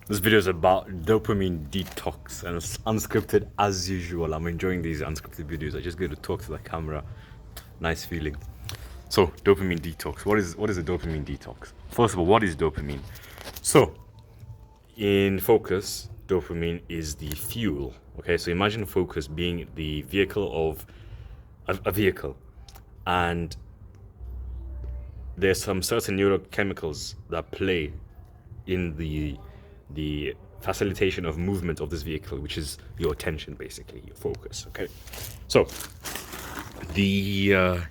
This video is about dopamine detox and it's unscripted as usual. I'm enjoying these unscripted videos. I just get to talk to the camera. Nice feeling. So, dopamine detox. What is a dopamine detox? First of all, what is dopamine? So, in focus, dopamine is the fuel. Okay, so imagine focus being the vehicle of a vehicle, and there's some certain neurochemicals that play in the facilitation of movement of this vehicle, which is your attention, basically your focus. Okay, so the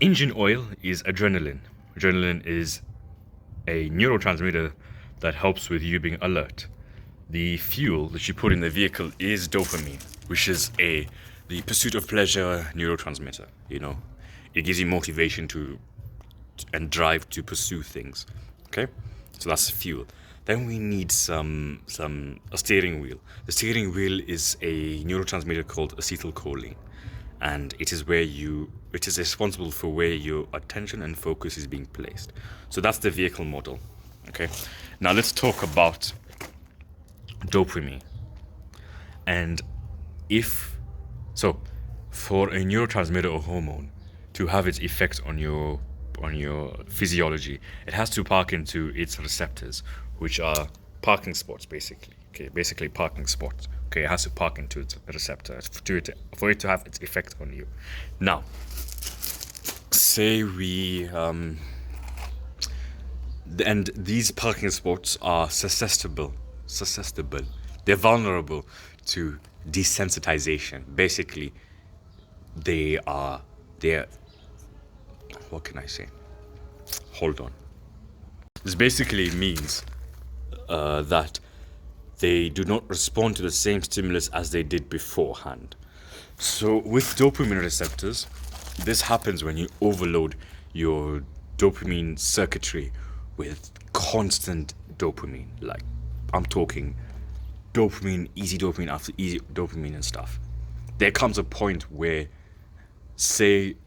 engine oil is adrenaline. Adrenaline is a neurotransmitter that helps with you being alert. The fuel that you put in the vehicle is dopamine, which is the pursuit of pleasure neurotransmitter. It gives you motivation to and drive to pursue things. Okay, so that's fuel. Then we need a steering wheel. The steering wheel is a neurotransmitter called acetylcholine, and it is responsible for where your attention and focus is being placed. So that's the vehicle model. Okay, now let's talk about dopamine. And for a neurotransmitter or hormone to have its effect on your physiology, it has to park into its receptors, which are parking spots, basically. Okay, basically parking spots. Okay, it has to park into its receptor for it to have its effect on you. Now, say and these parking spots are susceptible. They're vulnerable to desensitization. Basically, they're what can I say? Hold on. This basically means that they do not respond to the same stimulus as they did beforehand. So with dopamine receptors, this happens when you overload your dopamine circuitry with constant dopamine. Like, I'm talking dopamine, easy dopamine after easy dopamine and stuff. There comes a point where, say,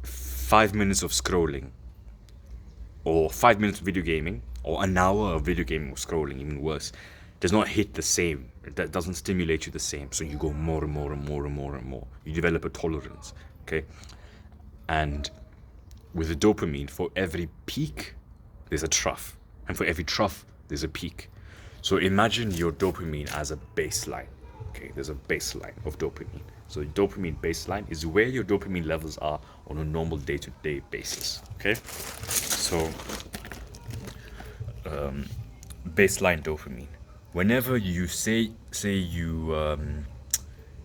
5 minutes of scrolling, or 5 minutes of video gaming, or an hour of video gaming or scrolling, even worse, does not hit the same. That doesn't stimulate you the same. So you go more and more and more and more and more. You develop a tolerance. Okay? And with the dopamine, for every peak, there's a trough. And for every trough, there's a peak. So imagine your dopamine as a baseline. Okay, there's a baseline of dopamine. So the dopamine baseline is where your dopamine levels are on a normal day-to-day basis. Okay, so baseline dopamine. Whenever you say you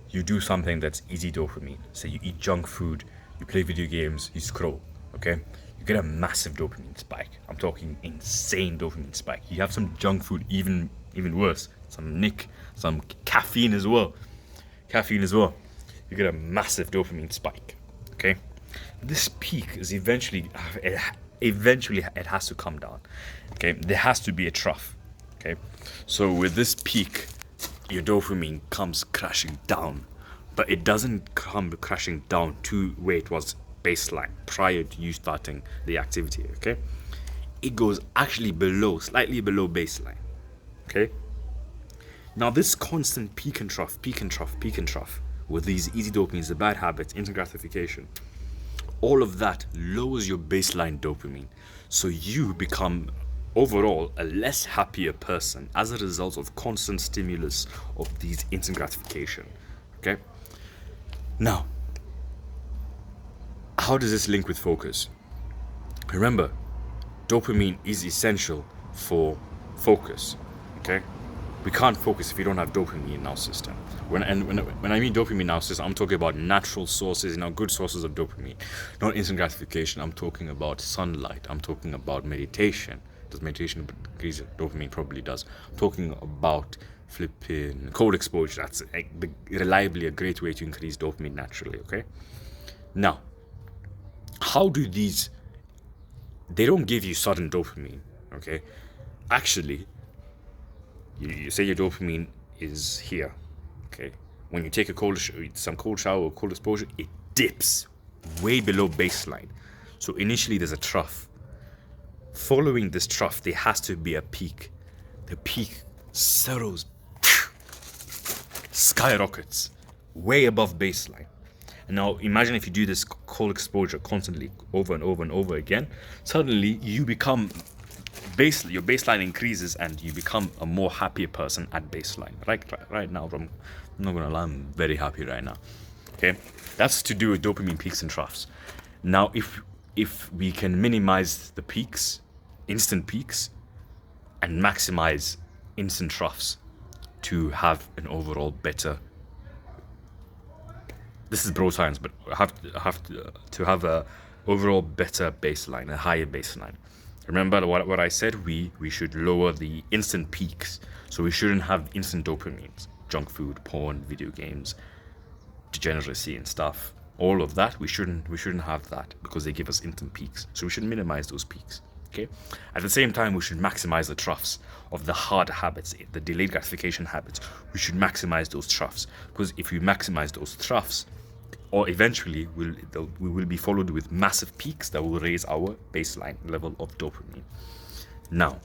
do something that's easy dopamine, say you eat junk food, you play video games, you scroll, okay, you get a massive dopamine spike. I'm talking insane dopamine spike. You have some junk food, even worse, some caffeine as well. You get a massive dopamine spike. Okay, this peak is eventually it has to come down. Okay, there has to be a trough. Okay, so with this peak, your dopamine comes crashing down, but it doesn't come crashing down to where it was baseline prior to you starting the activity. Okay, it goes actually slightly below baseline. Okay, now this constant peak and trough with these easy dopamines, the bad habits, instant gratification, all of that lowers your baseline dopamine, so you become overall a less happier person as a result of constant stimulus of these instant gratification. Okay, now how does this link with focus? Remember, dopamine is essential for focus. Okay, we can't focus if we don't have dopamine in our system. When I mean dopamine in our system, I'm talking about natural sources, good sources of dopamine, not instant gratification. I'm talking about sunlight. I'm talking about meditation. Does meditation increase dopamine? Probably does. I'm talking about flipping cold exposure. That's reliably a great way to increase dopamine naturally. Okay, now how do these? They don't give you sudden dopamine. Okay, actually, you say your dopamine is here. Okay, when you take some cold shower or cold exposure, it dips way below baseline. So initially there's a trough. Following this trough, there has to be a peak. the peak settles, skyrockets, way above baseline. And now imagine if you do this cold exposure constantly, over and over and over again, suddenly you become your baseline increases and you become a more happier person at baseline. Right now, I'm not gonna lie, I'm very happy right now. Okay, that's to do with dopamine peaks and troughs. Now, if we can minimize the peaks, instant peaks, and maximize instant troughs to have an overall better. This is bro science, but have to have a overall better baseline, a higher baseline. Remember what I said? We should lower the instant peaks, so we shouldn't have instant dopamines, junk food, porn, video games, degeneracy and stuff. All of that we shouldn't have that because they give us instant peaks. So we should minimize those peaks. Okay. At the same time, we should maximize the troughs of the hard habits, the delayed gratification habits. We should maximize those troughs because if we maximize those troughs, or eventually we will be followed with massive peaks that will raise our baseline level of dopamine. Now,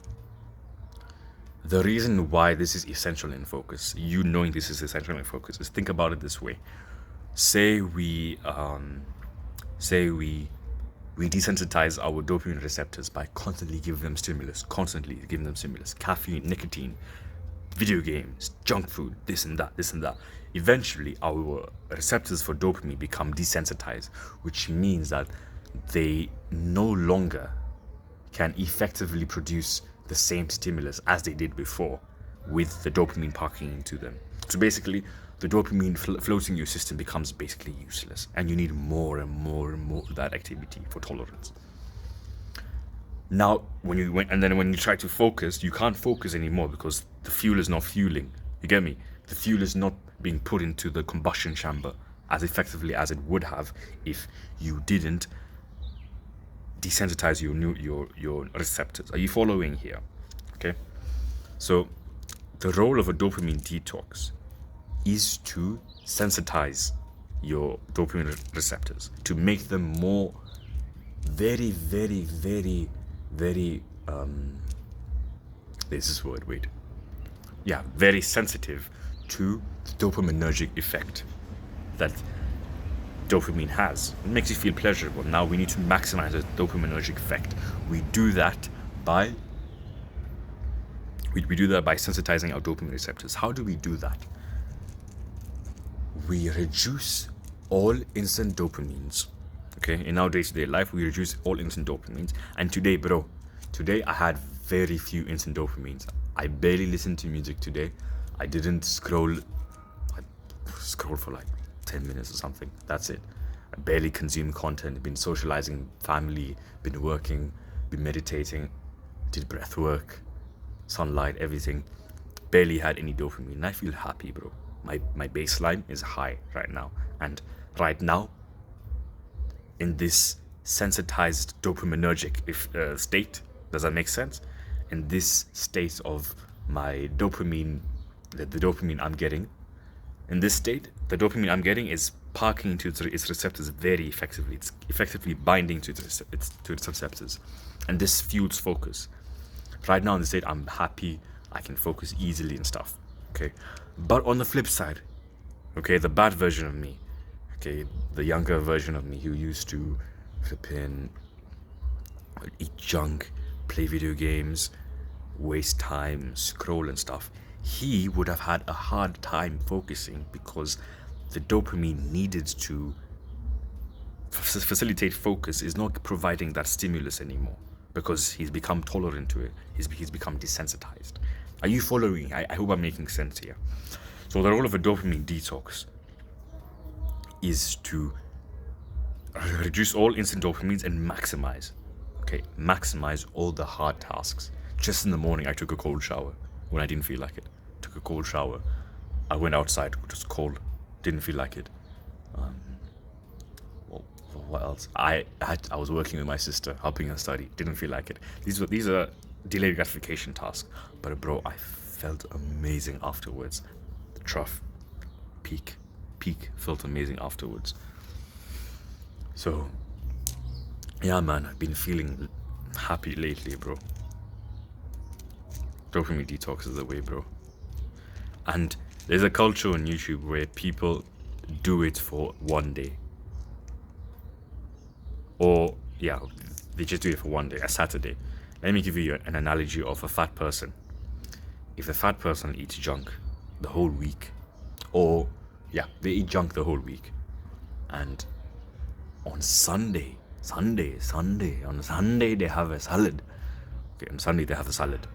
the reason why this is essential in focus, you knowing this is essential in focus, is think about it this way. Say we desensitize our dopamine receptors by constantly giving them stimulus, caffeine, nicotine, video games, junk food, this and that. Eventually, our receptors for dopamine become desensitized, which means that they no longer can effectively produce the same stimulus as they did before with the dopamine packing into them. So basically, the dopamine floating in your system becomes basically useless, and you need more and more and more of that activity for tolerance. Now, when you try to focus, you can't focus anymore because the fuel is not fueling. You get me? The fuel is not being put into the combustion chamber as effectively as it would have if you didn't desensitize your receptors. Are you following here? Okay. So, the role of a dopamine detox is to sensitize your dopamine receptors, to make them more very very sensitive to the dopaminergic effect that dopamine has. It makes you feel pleasurable. Now we need to maximize the dopaminergic effect. We do that by sensitizing our dopamine receptors. How do we do that? We reduce all instant dopamines. Okay, in our day-to-day life, we reduce all instant dopamines. And today I had very few instant dopamines. I barely listened to music today. I didn't scroll. I scrolled for like 10 minutes or something. That's it. I barely consumed content. Been socializing, family, been working, been meditating, did breath work, sunlight, everything. Barely had any dopamine. And I feel happy, bro. My baseline is high right now. And right now, in this sensitized dopaminergic state, does that make sense? In this state of my dopamine, the dopamine I'm getting, in this state, the dopamine I'm getting is parking into its receptors very effectively. It's effectively binding to its receptors. And this fuels focus. Right now in this state, I'm happy, I can focus easily and stuff. Okay. But on the flip side, okay, the bad version of me, okay, the younger version of me who used to flip in, eat junk, play video games, waste time, scroll and stuff, he would have had a hard time focusing because the dopamine needed to facilitate focus is not providing that stimulus anymore because he's become tolerant to it. He's become desensitized. Are you following? I hope I'm making sense here. So the role of a dopamine detox is to reduce all instant dopamines and maximize all the hard tasks. Just in the morning, I took a cold shower when I didn't feel like it. Took a cold shower. I went outside, it was cold, didn't feel like it. What else? I was working with my sister, helping her study, didn't feel like it. These are delayed gratification tasks. But bro, I felt amazing afterwards. The trough, peak, felt amazing afterwards. So, yeah, man, I've been feeling happy lately, bro. Dopamine detox is the way, bro. And there's a culture on YouTube where people do it for one day. Or, yeah, they just do it for one day, a Saturday. Let me give you an analogy of a fat person. If a fat person eats junk the whole week, or, yeah, they eat junk the whole week, and on Sunday, they have a salad. Okay, on Sunday they have a salad.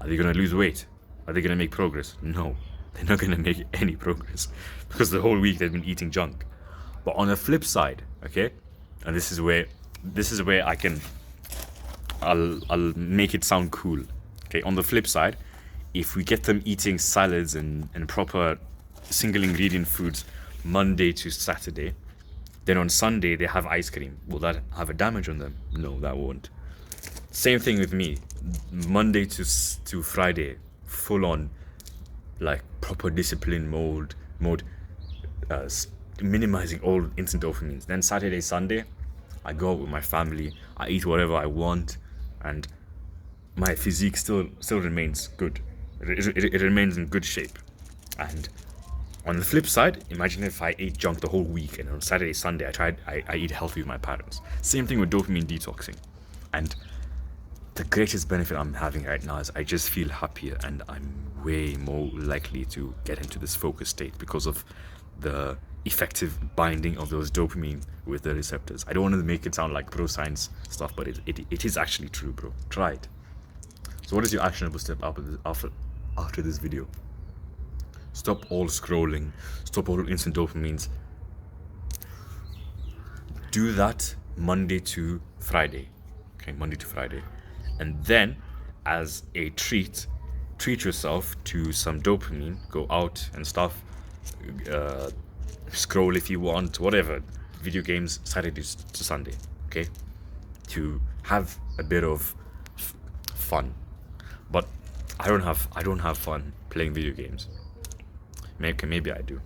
Are they going to lose weight? Are they going to make progress? No, they're not going to make any progress because the whole week they've been eating junk. But on the flip side, okay, and this is where I'll make it sound cool. Okay, on the flip side, if we get them eating salads and proper single ingredient foods Monday to Saturday, then on Sunday they have ice cream. Will that have a damage on them? No, that won't. Same thing with me. Monday to Friday, full on, like proper discipline mode, minimizing all instant dopamines. Then Saturday, Sunday, I go out with my family. I eat whatever I want, and my physique still remains good. It remains in good shape. And on the flip side, imagine if I ate junk the whole week, and on Saturday, Sunday, I eat healthy with my parents. Same thing with dopamine detoxing. And the greatest benefit I'm having right now is I just feel happier, and I'm way more likely to get into this focus state because of the effective binding of those dopamine with the receptors. I don't want to make it sound like bro science stuff, but it is actually true, bro. Try it. So what is your actionable step after this video? Stop all scrolling, stop all instant dopamines. Do that Monday to Friday. Okay, Monday to Friday. And then, as a treat yourself to some dopamine. Go out and stuff. Scroll if you want, whatever. Video games, Saturday to Sunday. Okay? To have a bit of fun. But I don't have fun playing video games. Maybe I do.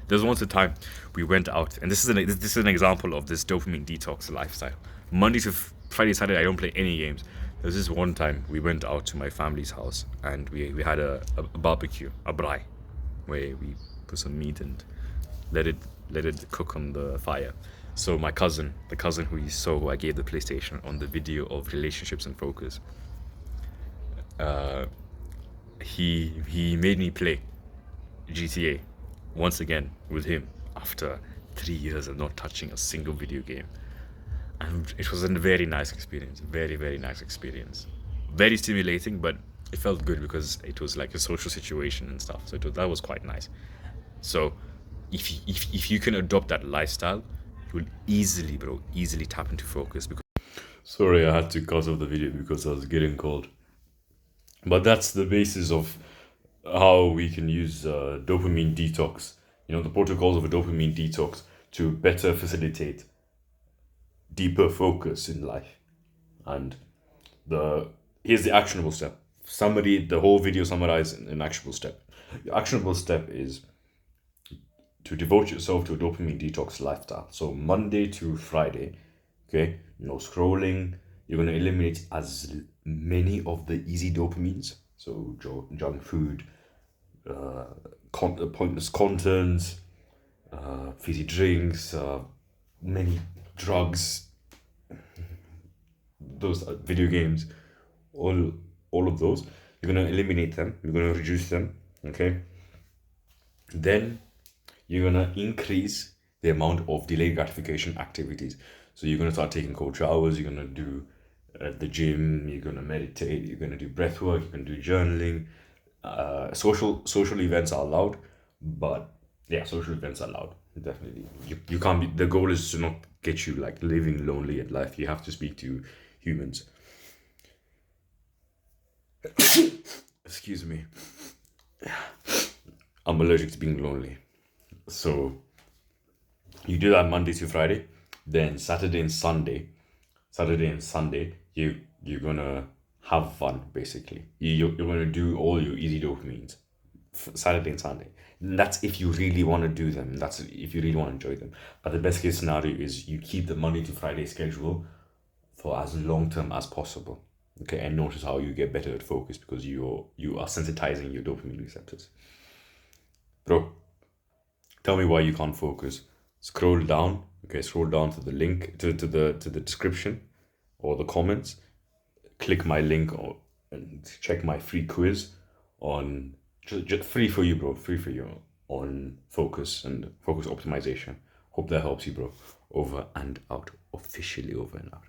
There was once a time we went out, and this is an example of this dopamine detox lifestyle. Monday to Friday, Saturday, I don't play any games. There was this one time we went out to my family's house, and we had a barbecue, a braai, where we put some meat and let it cook on the fire. So my cousin, the cousin who you saw, who I gave the PlayStation on the video of relationships and focus, he made me play GTA once again with him after 3 years of not touching a single video game. And it was a very nice experience. Very, very nice experience. Very stimulating, but it felt good because it was like a social situation and stuff. So that was quite nice. So if you can adopt that lifestyle, you will easily tap into focus. Sorry, I had to cut off the video because I was getting cold. But that's the basis of how we can use dopamine detox. The protocols of a dopamine detox to better facilitate deeper focus in life. And here's the actionable step. The whole video summarized an actionable step. The actionable step is to devote yourself to a dopamine detox lifestyle. So Monday to Friday, okay, no scrolling. You're going to eliminate as many of the easy dopamines. So junk food, pointless content, fizzy drinks, many drugs, those video games, all of those. You're going to eliminate them. You're going to reduce them. Okay. Then you're going to increase the amount of delayed gratification activities. So you're going to start taking cold showers. You're going to do at the gym. You're going to meditate. You're going to do breath work. You're going to do journaling. Social events are allowed, but yeah, social events are allowed. Definitely. You can't be. The goal is to not get you like living lonely at life. You have to speak to humans. Excuse me. I'm allergic to being lonely. So you do that Monday to Friday. Then Saturday and Sunday, you're gonna have fun. Basically, you're gonna do all your easy dopamines. Saturday and Sunday. And that's if you really want to do them. That's if you really want to enjoy them. But the best case scenario is you keep the Monday to Friday schedule for as long term as possible. Okay, and notice how you get better at focus because you are sensitizing your dopamine receptors. Bro, tell me why you can't focus. Scroll down. Okay, scroll down to the link to the description or the comments. Click my link and check my free quiz on just free for you, bro. Free for you on focus and focus optimization. Hope that helps you, bro. Over and out. Officially over and out.